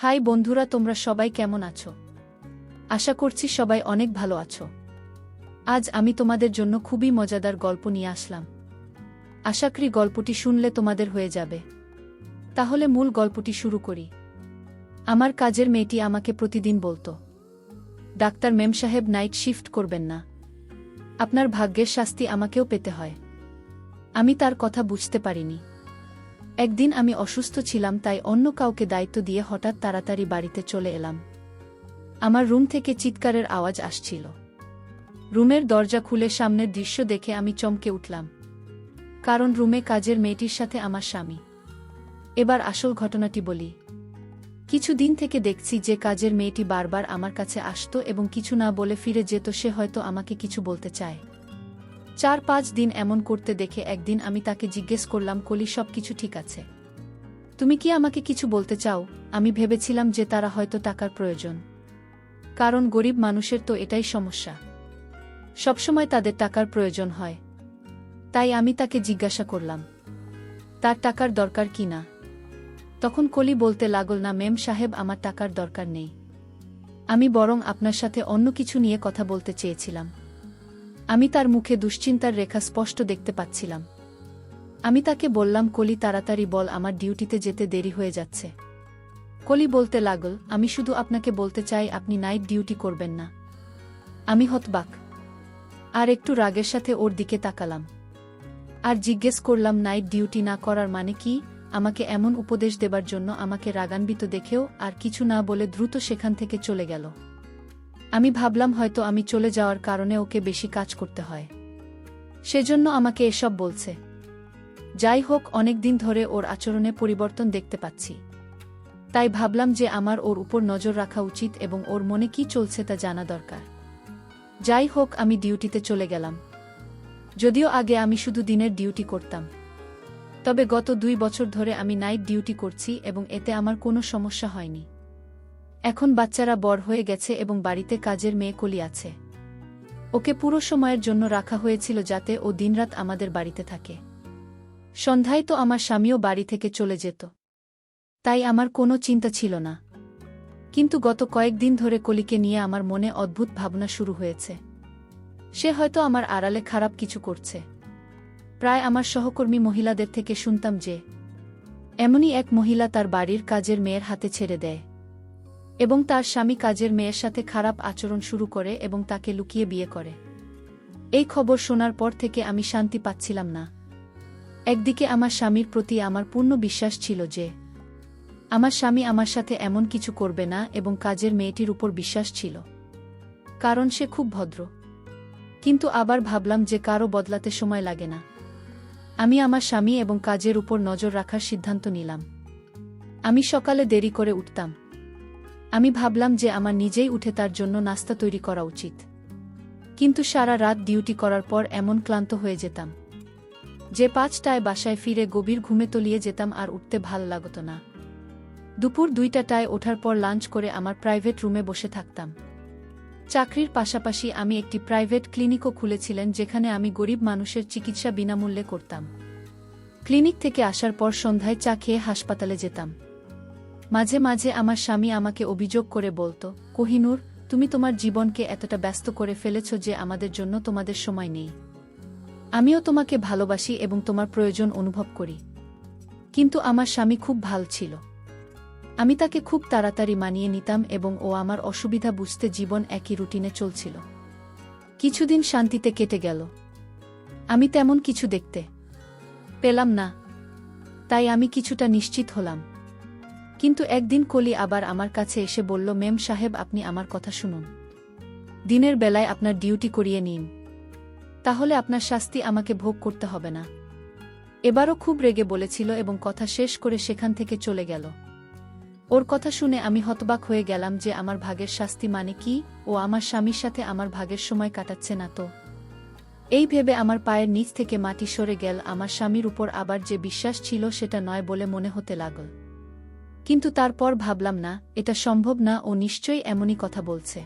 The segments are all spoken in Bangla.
হাই বন্ধুরা, তোমরা সবাই কেমন আছো? আশা করছি সবাই অনেক ভালো আছো। আজ আমি তোমাদের জন্য খুবই মজাদার গল্প নিয়ে আসলাম। আশা করি গল্পটি শুনলে তোমাদের হয়ে যাবে। তাহলে মূল গল্পটি শুরু করি। আমার কাজের মেয়েটি আমাকে প্রতিদিন বলতো, ডাক্তার মেম সাহেব, নাইট শিফট করবেন না। আপনার ভাগ্যের শাস্তি আমাকেও পেতে হয়। আমি তার কথা বুঝতে পারিনি। একদিন আমি অসুস্থ ছিলাম, তাই অন্য কাউকে দায়িত্ব দিয়ে হঠাৎ তাড়াতাড়ি বাড়িতে চলে এলাম। আমার রুম থেকে চিৎকারের আওয়াজ আসছিল। রুমের দরজা খুলে সামনের দৃশ্য দেখে আমি চমকে উঠলাম, কারণ রুমে কাজের মেয়েটির সাথে আমার স্বামী। এবার আসল ঘটনাটি বলি। কিছুদিন থেকে দেখছি যে কাজের মেয়েটি বারবার আমার কাছে আসতো এবং কিছু না বলে ফিরে যেত। সে হয়তো আমাকে কিছু বলতে চায়। 4-5 দিন এমন করতে দেখে একদিন আমি তাকে জিজ্ঞেস করলাম, কলি, সব কিছু ঠিক আছে? তুমি কি আমাকে কিছু বলতে চাও? আমি ভেবেছিলাম যে তারা হয়তো টাকার প্রয়োজন, কারণ গরিব মানুষের তো এটাই সমস্যা, সবসময় তাদের টাকার প্রয়োজন হয়। তাই আমি তাকে জিজ্ঞাসা করলাম, তার টাকার দরকার কি না? তখন কলি বলতে লাগল, না মেম সাহেব, আমার টাকার দরকার নেই। আমি বরং আপনার সাথে অন্য কিছু নিয়ে কথা বলতে চেয়েছিলাম। আমি তার মুখে দুশ্চিন্তার রেখা স্পষ্ট দেখতে পাচ্ছিলাম। আমি তাকে বললাম, কলি, তাড়াতাড়ি বল, আমার ডিউটিতে যেতে দেরি হয়ে যাচ্ছে। কলি বলতে লাগল, আমি শুধু আপনাকে বলতে চাই আপনি নাইট ডিউটি করবেন না। আমি হতবাক আর একটু রাগের সাথে ওর দিকে তাকালাম আর জিজ্ঞেস করলাম, নাইট ডিউটি না করার মানে কি? আমাকে এমন উপদেশ দেবার জন্য আমাকে রাগান্বিত দেখেও আর কিছু না বলে দ্রুত সেখান থেকে চলে গেল। আমি ভাবলাম হয়তো আমি চলে যাওয়ার কারণে ওকে বেশি কাজ করতে হয়, সেজন্য আমাকে এসব বলছে। যাই হোক, অনেকদিন ধরে ওর আচরণে পরিবর্তন দেখতে পাচ্ছি, তাই ভাবলাম যে আমার ওর উপর নজর রাখা উচিত এবং ওর মনে কি চলছে তা জানা দরকার। যাই হোক, আমি ডিউটিতে চলে গেলাম। যদিও আগে আমি শুধু দিনের ডিউটি করতাম, তবে গত 2 বছর ধরে আমি নাইট ডিউটি করছি এবং এতে আমার কোনো সমস্যা হয়নি। এখন বাচ্চারা বড় হয়ে গেছে এবং বাড়িতে কাজের মেয়ে কলি আছে। ওকে পুরো সময়ের জন্য রাখা হয়েছিল যাতে ও দিনরাত আমাদের বাড়িতে থাকে। সন্ধ্যায় তো আমার স্বামীও বাড়ি থেকে চলে যেত, তাই আমার কোনো চিন্তা ছিল না। কিন্তু গত কয়েকদিন ধরে কলিকে নিয়ে আমার মনে অদ্ভুত ভাবনা শুরু হয়েছে। সে হয়তো আমার আড়ালে খারাপ কিছু করছে। প্রায় আমার সহকর্মী মহিলাদের থেকে শুনতাম যে এমনই এক মহিলা তার বাড়ির কাজের মেয়ের হাতে ছেড়ে দেয় এবং তার স্বামী কাজের মেয়ের সাথে খারাপ আচরণ শুরু করে এবং তাকে লুকিয়ে বিয়ে করে। এই খবর শোনার পর থেকে আমি শান্তি পাচ্ছিলাম না। একদিকে আমার স্বামীর প্রতি আমার পূর্ণ বিশ্বাস ছিল যে আমার স্বামী আমার সাথে এমন কিছু করবে না, এবং কাজের মেয়েটির উপর বিশ্বাস ছিল, কারণ সে খুব ভদ্র। কিন্তু আবার ভাবলাম যে কারও বদলাতে সময় লাগে না। আমি আমার স্বামী এবং কাজের উপর নজর রাখার সিদ্ধান্ত নিলাম। আমি সকালে দেরি করে উঠতাম। আমি ভাবলাম যে আমার নিজেই উঠে তার জন্য নাস্তা তৈরি করা উচিত। কিন্তু সারা রাত ডিউটি করার পর এমন ক্লান্ত হয়ে যেতাম যে 5টায় বাসায় ফিরে গভীর ঘুমে তলিয়ে যেতাম আর উঠতে ভাল লাগত না। দুপুর 2টায় ওঠার পর লাঞ্চ করে আমার প্রাইভেট রুমে বসে থাকতাম। চাকরির পাশাপাশি আমি একটি প্রাইভেট ক্লিনিকও খুলেছিলেন, যেখানে আমি গরিব মানুষের চিকিৎসা বিনামূল্যে করতাম। ক্লিনিক থেকে আসার পর সন্ধ্যায় চা খেয়ে হাসপাতালে যেতাম। মাঝে মাঝে আমার স্বামী আমাকে অভিযোগ করে বলতো, কোহিনূর, তুমি তোমার জীবনকে এতটা ব্যস্ত করে ফেলেছ যে আমাদের জন্য তোমাদের সময় নেই। আমিও তোমাকে ভালোবাসি এবং তোমার প্রয়োজন অনুভব করি। কিন্তু আমার স্বামী খুব ভালো ছিল। আমি তাকে খুব তাড়াতাড়ি মানিয়ে নিতাম এবং ও আমার অসুবিধা বুঝতে জীবন একই রুটিনে চলছিল। কিছুদিন শান্তিতে কেটে গেল। আমি তেমন কিছু দেখতে পেলাম না, তাই আমি কিছুটা নিশ্চিত হলাম। কিন্তু একদিন কলি আবার আমার কাছে এসে বলল, মেম সাহেব, আপনি আমার কথা শুনুন। দিনের বেলায় আপনার ডিউটি করিয়ে নিন, তাহলে আপনার শাস্তি আমাকে ভোগ করতে হবে না। এবারও খুব রেগে বলেছিল এবং কথা শেষ করে সেখান থেকে চলে গেল। ওর কথা শুনে আমি হতবাক হয়ে গেলাম যে আমার ভাগের শাস্তি মানে কি? ও আমার স্বামীর সাথে আমার ভাগের সময় কাটাচ্ছে না তো? এই ভেবে আমার পায়ের নিচ থেকে মাটি সরে গেল। আমার স্বামীর উপর আবার যে বিশ্বাস ছিল সেটা নয় বলে মনে হতে লাগল। কিন্তু তারপর ভাবলাম, না, এটা সম্ভব না, ও নিশ্চয়ই এমনই কথা বলছে।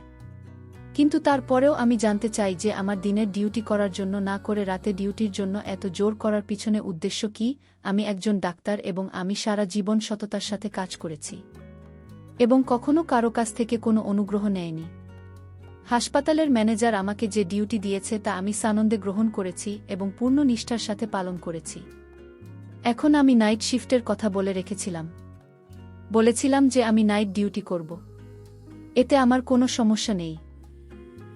কিন্তু তারপরেও আমি জানতে চাই যে আমার দিনের ডিউটি করার জন্য না করে রাতে ডিউটির জন্য এত জোর করার পিছনে উদ্দেশ্য কি? আমি একজন ডাক্তার এবং আমি সারা জীবন সততার সাথে কাজ করেছি। এবং কখনো কারো কাছ থেকে কোনো অনুগ্রহ নেয়নি। হাসপাতালের ম্যানেজার আমাকে যে ডিউটি দিয়েছে তা আমি সানন্দে গ্রহণ করেছি এবং পূর্ণ নিষ্ঠার সাথে পালন করেছি। এখন আমি নাইট শিফটের কথা বলে রেখেছিলাম। বলেছিলাম যে আমি নাইট ডিউটি করব। এতে আমার কোনো সমস্যা নেই।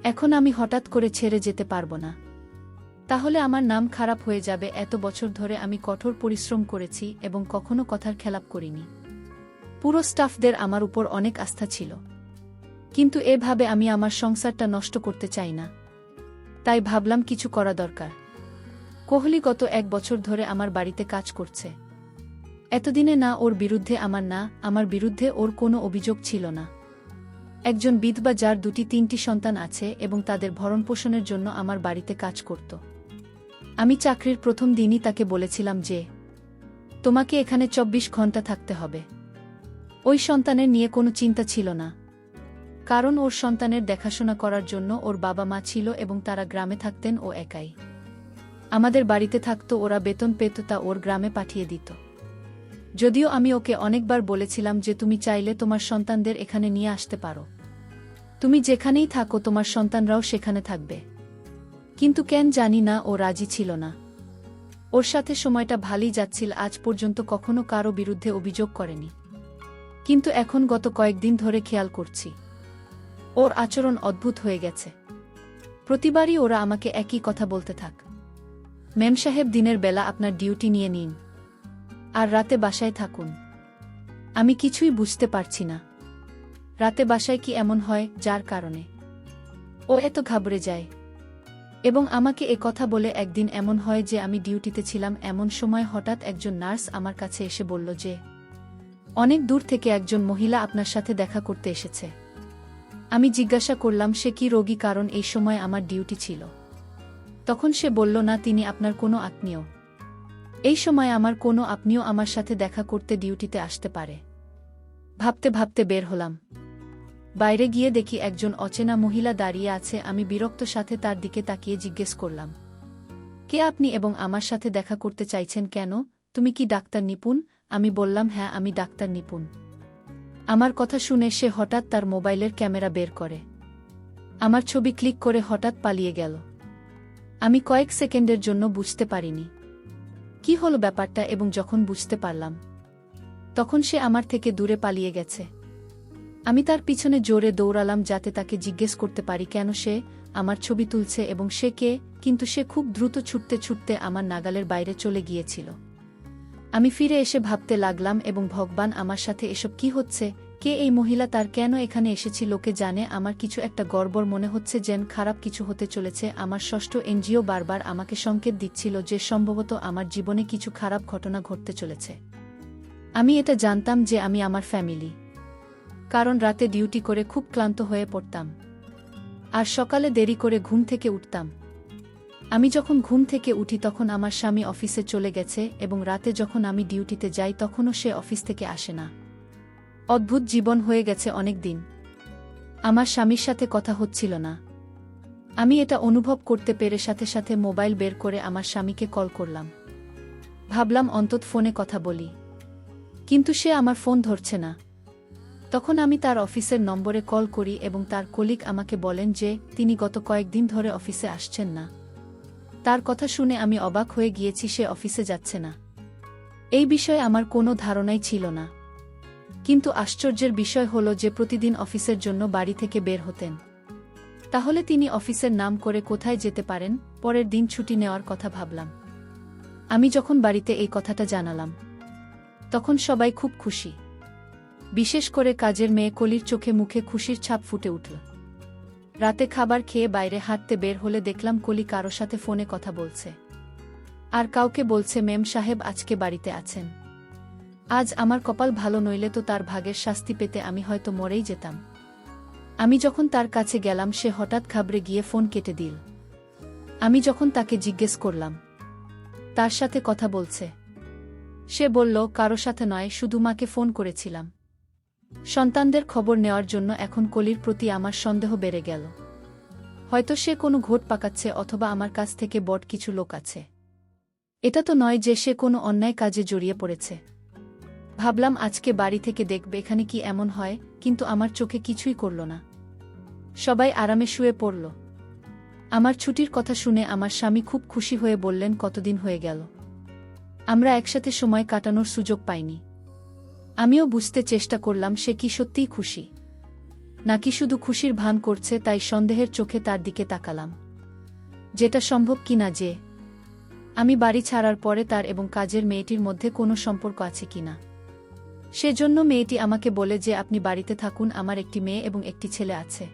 এখন আমি হঠাৎ করে ছেড়ে যেতে পারব না। তাহলে আমার নাম খারাপ হয়ে যাবে। এত বছর ধরে আমি কঠোর পরিশ্রম করেছি এবং কখনো কথার খেলাপ করিনি। পুরো স্টাফদের আমার উপর অনেক আস্থা ছিল। কিন্তু এভাবে আমি আমার সংসারটা নষ্ট করতে চাই না। তাই ভাবলাম কিছু করা দরকার। কোহলি গত 1 বছর ধরে আমার বাড়িতে কাজ করছে। এতদিনে না ওর বিরুদ্ধে আমার বিরুদ্ধে ওর কোনো অভিযোগ ছিল না। একজন বিধবা যার 2-3টি সন্তান আছে এবং তাদের ভরণপোষণের জন্য আমার বাড়িতে কাজ করত। আমি চাকরির প্রথম দিনই তাকে বলেছিলাম যে তোমাকে এখানে 24 ঘন্টা থাকতে হবে। ওই সন্তানের নিয়ে কোনো চিন্তা ছিল না, কারণ ওর সন্তানের দেখাশোনা করার জন্য ওর বাবা মা ছিল এবং তারা গ্রামে থাকতেন, ও একাই আমাদের বাড়িতে থাকত। ওরা বেতন পেত, তা ওর গ্রামে পাঠিয়ে দিত। যদিও আমি ওকে অনেকবার বলেছিলাম যে তুমি চাইলে তোমার সন্তানদের এখানে নিয়ে আসতে পারো। তুমি যেখানেই থাকো তোমার সন্তানরাও সেখানে থাকবে। কিন্তু কেন জানি না ও রাজি ছিল না। ওর সাথে সময়টা ভালোই যাচ্ছিল, আজ পর্যন্ত কখনো কারো বিরুদ্ধে অভিযোগ করেনি। কিন্তু এখন গত কয়েকদিন ধরে খেয়াল করছি ওর আচরণ অদ্ভুত হয়ে গেছে। প্রতিবারই ওরা আমাকে একই কথা বলতে থাক, মেম সাহেব দিনের বেলা আপনার ডিউটি নিয়ে নিন আর রাতে বাসায় থাকুন। আমি কিছুই বুঝতে পারছি না রাতে বাসায় কি এমন হয় যার কারণে ও এত ঘাবড়ে যায়। এবং আমাকে কথা বলে একদিন এমন হয় যে আমি ডিউটিতে ছিলাম, এমন সময় হঠাৎ একজন নার্স আমার কাছে এসে বলল যে অনেক দূর থেকে একজন মহিলা আপনার সাথে দেখা করতে এসেছে। আমি জিজ্ঞাসা করলাম সে কি রোগী, কারণ এই সময় আমার ডিউটি ছিল। তখন সে বলল না, তিনি আপনার কোনো আত্মীয়। এই সময় আমার কোনো আত্মীয় আমার সাথে দেখা করতে ডিউটিতে আসতে পারে। ভাবতে ভাবতে বের হলাম। বাইরে গিয়ে দেখি একজন অচেনা মহিলা দাঁড়িয়ে আছে। আমি বিরক্ত সাথে তার দিকে তাকিয়ে জিজ্ঞেস করলাম, কে আপনি এবং আমার সাথে দেখা করতে চাইছেন কেন? তুমি কি ডাক্তার নিপুণ? আমি বললাম, হ্যাঁ আমি ডাক্তার নিপুণ। আমার কথা শুনে সে হঠাৎ তার মোবাইলের ক্যামেরা বের করে আমার ছবি ক্লিক করে হঠাৎ পালিয়ে গেল। আমি কয়েক সেকেন্ডের জন্য বুঝতে পারিনি কি হলো ব্যাপারটা, এবং যখন বুঝতে পারলাম তখন সে আমার থেকে দূরে পালিয়ে গেছে। আমি তার পিছনে জোরে দৌড়ালাম যাতে তাকে জিজ্ঞেস করতে পারি কেন সে আমার ছবি তুলছে এবং সে কে, কিন্তু সে খুব দ্রুত ছুটতে ছুটতে আমার নাগালের বাইরে চলে গিয়েছিল। আমি ফিরে এসে ভাবতে লাগলাম, এবং ভগবান, আমার সাথে এসব কি হচ্ছে? কে এই মহিলা? তার কেন এখানে এসেছি? লোকে জানে আমার কিছু একটা গড়বড় মনে হচ্ছে, যেন খারাপ কিছু হতে চলেছে। আমার ষষ্ঠ এনজিও বারবার আমাকে সংকেত দিচ্ছিল যে সম্ভবত আমার জীবনে কিছু খারাপ ঘটনা ঘটতে চলেছে। আমি এটা জানতাম যে আমি আমার ফ্যামিলি, কারণ রাতে ডিউটি করে খুব ক্লান্ত হয়ে পড়তাম আর সকালে দেরি করে ঘুম থেকে উঠতাম। আমি যখন ঘুম থেকে উঠি তখন আমার স্বামী অফিসে চলে গেছে এবং রাতে যখন আমি ডিউটিতে যাই তখনও সে অফিস থেকে আসে না। অদ্ভুত জীবন হয়ে গেছে অনেক দিন। আমার স্বামীর সাথে কথা হচ্ছিল না। আমি এটা অনুভব করতে পেরে সাথে সাথে মোবাইল বের করে আমার স্বামীকে কল করলাম। ভাবলাম অন্তত ফোনে কথা বলি, কিন্তু সে আমার ফোন ধরছে না। তখন আমি তার অফিসের নম্বরে কল করি এবং তার কলিগ আমাকে বলেন যে তিনি গত কয়েকদিন ধরে অফিসে আসছেন না। তার কথা শুনে আমি অবাক হয়ে গিয়েছি, সে অফিসে যাচ্ছে না। এই বিষয়ে আমার কোনো ধারণাই ছিল না। কিন্তু আশ্চর্যের বিষয় হলো যে প্রতিদিন অফিসের জন্য বাড়ি থেকে বের হতেন। তাহলে তিনি অফিসের নাম করে কোথায় যেতে পারেন? পরের দিন ছুটি নেওয়ার কথা ভাবলাম। আমি যখন বাড়িতে এই কথাটা জানালাম তখন সবাই খুব খুশি, বিশেষ করে কাজের মেয়ে কলির চোখে মুখে খুশির ছাপ ফুটে উঠল। রাতে খাবার খেয়ে বাইরে হাঁটতে বের হলে দেখলাম কলি কারো সাথে ফোনে কথা বলছে আর কাউকে বলছে মেম সাহেব আজকে বাড়িতে আছেন। আজ আমার কপাল ভালো, নইলে তো তার ভাগের শাস্তি পেতে আমি হয়তো মরেই যেতাম। আমি যখন তার কাছে গেলাম সে হঠাৎ ঘাবড়ে গিয়ে ফোন কেটে দিল। আমি যখন তাকে জিজ্ঞেস করলাম তার সাথে কথা বলছে, সে বলল কারো সাথে নয়, শুধু মাকে ফোন করেছিলাম। সন্তানদের খবর নেওয়ার জন্য এখন কলির প্রতি আমার সন্দেহ বেড়ে গেল। হয়তো সে কোনো ঘোট পাকাচ্ছে, অথবা আমার কাছ থেকে বড় কিছু লোক আছে। এটা তো নয় যে সে কোনো অন্যায় কাজে জড়িয়ে পড়েছে। ভাবলাম আজকে বাড়ি থেকে দেখবে এখানে কি এমন হয়। কিন্তু আমার চোখে কিছুই করল না। সবাই আরামে শুয়ে পড়ল। আমার ছুটির কথা শুনে আমার স্বামী খুব খুশি হয়ে বললেন, কতদিন হয়ে গেল আমরা একসাথে সময় কাটানোর সুযোগ পাইনি। আমিও বুঝতে চেষ্টা করলাম সে কি সত্যিই খুশি, নাকি শুধু খুশির ভান করছে। তাই সন্দেহের চোখে তার দিকে তাকালাম, যেটা সম্ভব কিনা যে আমি বাড়ি ছাড়ার পরে তার এবং কাজের মেয়েটির মধ্যে কোনো সম্পর্ক আছে কিনা। সেজন্য মেয়েটি আমাকে বলে যে আপনি বাড়িতে থাকুন, আমার একটি মেয়ে এবং একটি ছেলে আছে।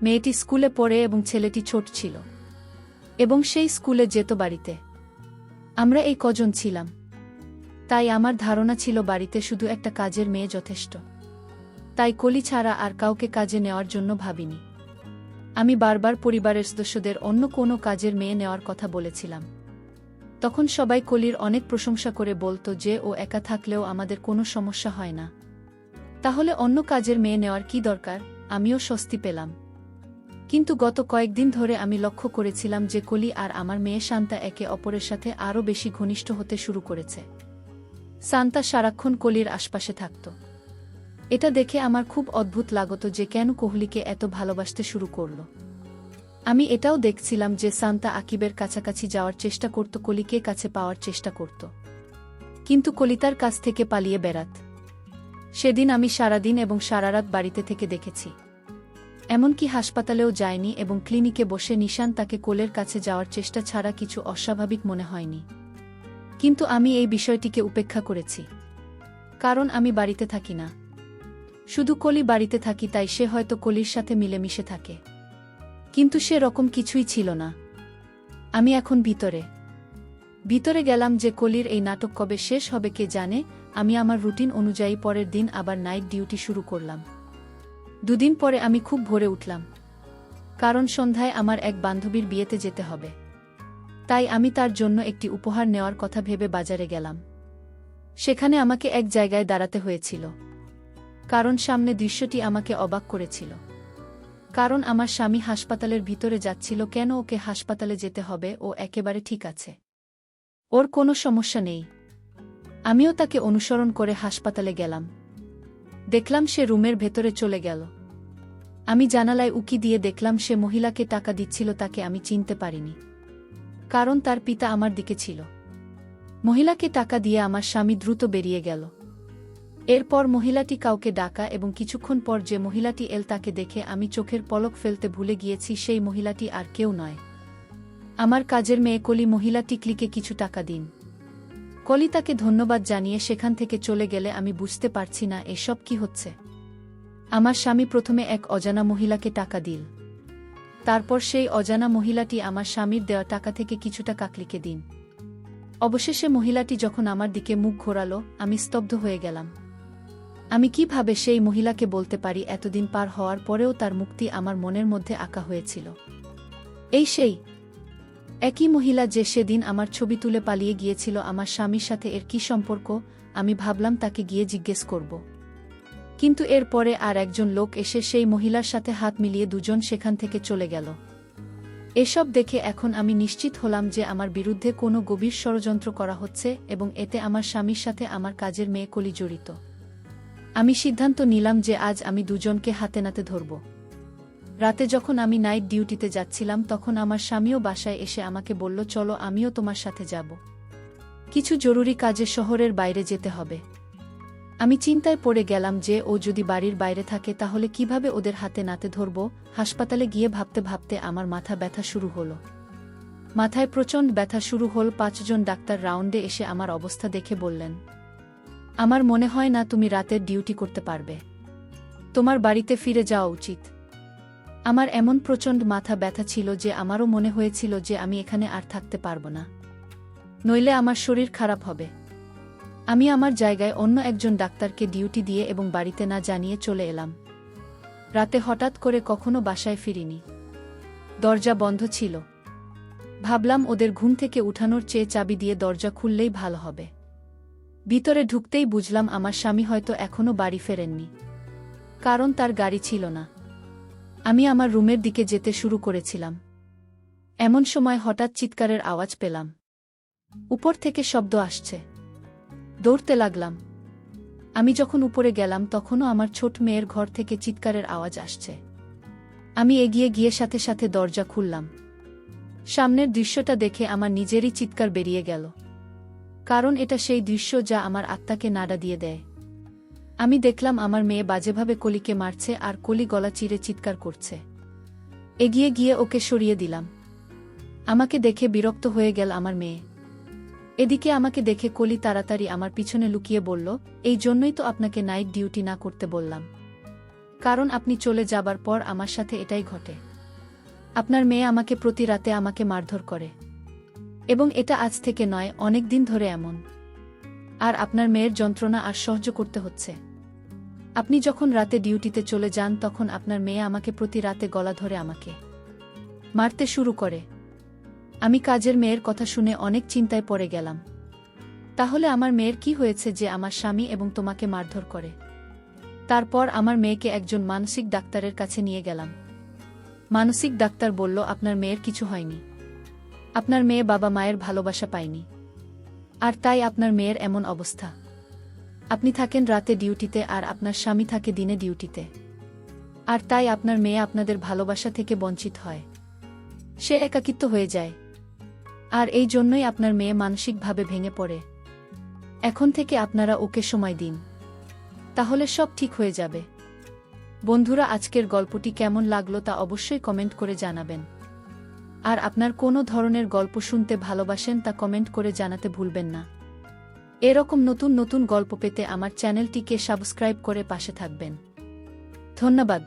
মেয়েটি স্কুলে পড়ে এবং ছেলেটি ছোট ছিল এবং সেই স্কুলে যেত বাড়িতে। আমরা এই কজন ছিলাম, তাই আমার ধারণা ছিল বাড়িতে শুধু একটা কাজের মেয়ে যথেষ্ট। তাই কলি ছাড়া আর কাউকে কাজে নেওয়ার জন্য ভাবিনি। আমি বারবার পরিবারের সদস্যদের অন্য কোনো কাজের মেয়ে নেওয়ার কথা বলেছিলাম। তখন সবাই কলির অনেক প্রশংসা করে বলতো যে ও একা থাকলেও আমাদের কোনো সমস্যা হয় না, তাহলে অন্য কাজের মেয়ে নেওয়ার কি দরকার। আমিও স্বস্তি পেলাম। কিন্তু গত কয়েকদিন ধরে আমি লক্ষ্য করেছিলাম যে কলি আর আমার মেয়ে শান্তা একে অপরের সাথে আরও বেশি ঘনিষ্ঠ হতে শুরু করেছে। শান্তা সারাক্ষণ কলির আশপাশে থাকত। এটা দেখে আমার খুব অদ্ভুত লাগত যে কেন কোহলিকে এত ভালোবাসতে শুরু করল। আমি এটাও দেখছিলাম যে শান্তা আকিবের কাছাকাছি যাওয়ার চেষ্টা করত, কলিকে কাছে পাওয়ার চেষ্টা করত, কিন্তু কলি তার কাছ থেকে পালিয়ে বেড়াত। সেদিন আমি সারাদিন এবং সারারাত বাড়িতে থেকে দেখেছি, এমনকি হাসপাতালেও যায়নি এবং ক্লিনিকে বসে নিশান তাকে কোলের কাছে যাওয়ার চেষ্টা ছাড়া কিছু অস্বাভাবিক মনে হয়নি। কিন্তু আমি এই বিষয়টিকে উপেক্ষা করেছি, কারণ আমি বাড়িতে থাকি না, শুধু কলি বাড়িতে থাকি, তাই সে হয়তো কলির সাথে মিলেমিশে থাকে। কিন্তু সে রকম কিছুই ছিল না। আমি এখন ভিতরে গেলাম যে কলির এই নাটক কবে শেষ হবে কে জানে। আমি আমার রুটিন অনুযায়ী পরের দিন আবার নাইট ডিউটি শুরু করলাম। দুদিন পরে আমি খুব ভোরে উঠলাম, কারণ সন্ধ্যায় আমার এক বান্ধবীর বিয়েতে যেতে হবে। তাই আমি তার জন্য একটি উপহার নেওয়ার কথা ভেবে বাজারে গেলাম। সেখানে আমাকে এক জায়গায় দাঁড়াতে হয়েছিল, কারণ সামনে দৃশ্যটি আমাকে অবাক করেছিল। কারণ আমার স্বামী হাসপাতালের ভিতরে যাচ্ছিল। কেন ওকে হাসপাতালে যেতে হবে? ও একেবারে ঠিক আছে, ওর কোনো সমস্যা নেই। আমিও তাকে অনুসরণ করে হাসপাতালে গেলাম। দেখলাম সে রুমের ভেতরে চলে গেল। আমি জানালায় উকি দিয়ে দেখলাম সে মহিলাকে টাকা দিচ্ছিল, তাকে আমি চিনতে পারিনি, কারণ তার পিতা আমার দিকে ছিল। মহিলাকে টাকা দিয়ে আমার স্বামী দ্রুত বেরিয়ে গেল। এরপর মহিলাটি কাউকে ডাকা এবং কিছুক্ষণ পর যে মহিলাটি এল তাকে দেখে আমি চোখের পলক ফেলতে ভুলে গিয়েছি সেই মহিলাটি আর কেউ নয়, আমার কাজের মেয়ে কলি। মহিলাটি ক্লিকে কিছু টাকা দিন। কলি তাকে ধন্যবাদ জানিয়ে সেখান থেকে চলে গেলে আমি বুঝতে পারছি না এসব কি হচ্ছে। আমার স্বামী প্রথমে এক অজানা মহিলাকে টাকা দিল, তারপর সেই অজানা মহিলাটি আমার স্বামীর দেওয়া টাকা থেকে কিছুটা কাকলিকে দিন। অবশেষে মহিলাটি যখন আমার দিকে মুখ ঘোরালো, আমি স্তব্ধ হয়ে গেলাম। আমি কিভাবে সেই মহিলাকে বলতে পারি এতদিন পার হওয়ার পরেও তার মুক্তি আমার মনের মধ্যে আঁকা হয়েছিল? এই সেই একই মহিলা যে সেদিন আমার ছবি তুলে পালিয়ে গিয়েছিল। আমার স্বামীর সাথে এর কি সম্পর্ক? আমি ভাবলাম তাকে গিয়ে জিজ্ঞেস করব, কিন্তু এরপরে আর একজন লোক এসে সেই মহিলার সাথে হাত মিলিয়ে দুজন সেখান থেকে চলে গেল। এসব দেখে এখন আমি নিশ্চিত হলাম যে আমার বিরুদ্ধে কোনো গভীর ষড়যন্ত্র করা হচ্ছে এবং এতে আমার স্বামীর সাথে আমার কাজের মেয়ে কলি জড়িত। আমি সিদ্ধান্ত নিলাম যে আজ আমি দুজনকে হাতে নাতে ধরব। রাতে যখন আমি নাইট ডিউটিতে যাচ্ছিলাম তখন আমার স্বামীও বাসায় এসে আমাকে বলল, চলো আমিও তোমার সাথে যাব, কিছু জরুরি কাজে শহরের বাইরে যেতে হবে। আমি চিন্তায় পড়ে গেলাম যে ও যদি বাড়ির বাইরে থাকে তাহলে কিভাবে ওদের হাতে নাতে ধরব। হাসপাতালে গিয়ে ভাবতে ভাবতে আমার মাথা ব্যথা শুরু হলো। মাথায় প্রচণ্ড ব্যথা শুরু হল। 5 জন ডাক্তার রাউন্ডে এসে আমার অবস্থা দেখে বললেন, আমার মনে হয় না তুমি রাতের ডিউটি করতে পারবে, তোমার বাড়িতে ফিরে যাওয়া উচিত। আমার এমন প্রচণ্ড মাথা ব্যথা ছিল যে আমারও মনে হয়েছিল যে আমি এখানে আর থাকতে পারবো না, নইলে আমার শরীর খারাপ হবে। আমি আমার জায়গায় অন্য একজন ডাক্তারকে ডিউটি দিয়ে এবং বাড়িতে না জানিয়ে চলে এলাম। রাতে হঠাৎ করে কখনো বাসায় ফিরিনি। দরজা বন্ধ ছিল। ভাবলাম ওদের ঘুম থেকে উঠানোর চেয়ে চাবি দিয়ে দরজা খুললেই ভালো হবে। ভিতরে ঢুকতেই বুঝলাম আমার স্বামী হয়তো এখনও বাড়ি ফেরেননি, কারণ তার গাড়ি ছিল না। আমি আমার রুমের দিকে যেতে শুরু করেছিলাম, এমন সময় হঠাৎ চিৎকারের আওয়াজ পেলাম। উপর থেকে শব্দ আসছে। দৌড়তে লাগলাম। আমি যখন উপরে গেলাম তখনও আমার ছোট মেয়ের ঘর থেকে চিৎকারের আওয়াজ আসছে। আমি এগিয়ে গিয়ে সাথে সাথে দরজা খুললাম। সামনের দৃশ্যটা দেখে আমার নিজেরই চিৎকার বেরিয়ে গেল, কারণ এটা সেই দৃশ্য যা আমার আত্মাকে নাড়া দিয়ে দেয়। আমি দেখলাম আমার মেয়ে বাজেভাবে কলিকে মারছে আর কলি গলা চিরে চিৎকার করছে। এগিয়ে গিয়ে ওকে সরিয়ে দিলাম। আমাকে দেখে বিরক্ত হয়ে গেল আমার মেয়ে। এদিকে আমাকে দেখে কলি তাড়াতাড়ি আমার পিছনে লুকিয়ে বলল, এই জন্যই তো আপনাকে নাইট ডিউটি না করতে বললাম, কারণ আপনি চলে যাবার পর আমার সাথে এটাই ঘটে। আপনার মেয়ে আমাকে প্রতি রাতে আমাকে মারধর করে, এবং এটা আজ থেকে নয়, অনেক দিন ধরে এমন। আর আপনার মেয়ের যন্ত্রণা আর সহ্য করতে হচ্ছে। আপনি যখন রাতে ডিউটিতে চলে যান তখন আপনার মেয়ে আমাকে প্রতি রাতে গলা ধরে আমাকে মারতে শুরু করে। আমি কাজের মেয়ের কথা শুনে অনেক চিন্তায় পড়ে গেলাম। তাহলে আমার মেয়ের কি হয়েছে যে আমার স্বামী এবং তোমাকে মারধর করে? তারপর আমার মেয়েকে একজন মানসিক ডাক্তারের কাছে নিয়ে গেলাম। মানসিক ডাক্তার বলল, আপনার মেয়ের কিছু হয়নি। আপনার মেয়ে বাবা মায়ের ভালোবাসা পায়নি, আর তাই আপনার মেয়ের এমন অবস্থা। আপনি থাকেন রাতে ডিউটিতে আর আপনার স্বামী থাকে দিনে ডিউটিতে, আর তাই আপনার মেয়ে আপনাদের ভালোবাসা থেকে বঞ্চিত হয়। সে একাকিত্ব হয়ে যায়, আর এই জন্যই আপনার মেয়ে মানসিকভাবে ভেঙে পড়ে। এখন থেকে আপনারা ওকে সময় দিন, তাহলে সব ঠিক হয়ে যাবে। বন্ধুরা, আজকের গল্পটি কেমন লাগলো তা অবশ্যই কমেন্ট করে জানাবেন। আর আপনার কোনো ধরনের গল্প শুনতে ভালোবাসেন তা কমেন্ট করে জানাতে ভুলবেন না। এরকম নতুন নতুন গল্প পেতে আমার চ্যানেলটিকে সাবস্ক্রাইব করে পাশে থাকবেন। ধন্যবাদ।